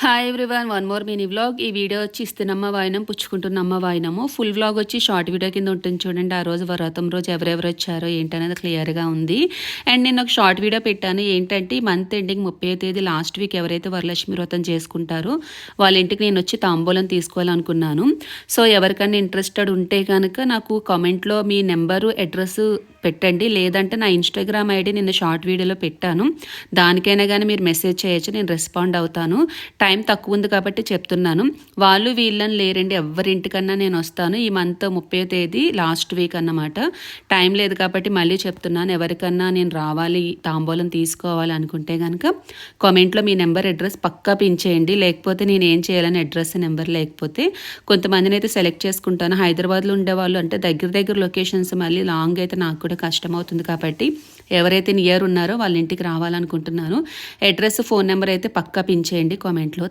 Hi everyone, one more mini vlog. ఈ video వచ్చి ఇస్తున్నమ్మ వాయినం పుచ్చుకుంటున్నమ్మ వాయినము. Full vlog వచ్చి షార్ట్ వీడియో కింద ఉంటుంది చూడండి. ఆ రోజు వ్రతం రోజు ఎవరెవరు వచ్చారో ఏంటనేది క్లియర్గా ఉంది. అండ్ నేను ఒక షార్ట్ వీడియో పెట్టాను. ఏంటంటే ఈ మంత్ ఎండింగ్ 30వ తేదీ లాస్ట్ వీక్ ఎవరైతే వరలక్ష్మి వ్రతం చేసుకుంటారో వాళ్ళ ఇంటికి నేను వచ్చి తాంబూలం తీసుకోవాలనుకున్నాను. సో ఎవరికైనా ఇంట్రెస్టెడ్ ఉంటే కనుక నాకు కామెంట్లో మీ నెంబరు అడ్రస్ పెట్టండి. లేదంటే నా ఇన్స్టాగ్రామ్ ఐడి నిన్న షార్ట్ వీడియోలో పెట్టాను, దానికైనా కానీ మీరు మెసేజ్ చేయొచ్చు, నేను రెస్పాండ్ అవుతాను. టైం తక్కువ ఉంది కాబట్టి చెప్తున్నాను. వాళ్ళు వీళ్ళని లేరండి, ఎవరింటికన్నా నేను వస్తాను. ఈ మంత్ 30వ తేదీ లాస్ట్ వీక్ అన్నమాట. టైం లేదు కాబట్టి మళ్ళీ చెప్తున్నాను. ఎవరికన్నా నేను రావాలి తాంబూలం తీసుకోవాలి అనుకుంటే కనుక కామెంట్లో మీ నెంబర్ అడ్రస్ పక్కా పించేయండి. లేకపోతే నేను ఏం చేయాలని అడ్రస్ నెంబర్ లేకపోతే కొంతమందిని అయితే సెలెక్ట్ చేసుకుంటాను. హైదరాబాద్లో ఉండేవాళ్ళు అంటే దగ్గర లొకేషన్స్, మళ్ళీ లాంగ్ అయితే నాకు కూడా కష్టం అవుతుంది కాబట్టి ఎవరైతే నియర్ ఉన్నారో వాళ్ళ ఇంటికి రావాలనుకుంటున్నాను. అడ్రస్ ఫోన్ నెంబర్ అయితే పక్కా పించేయండి కామెంట్లో.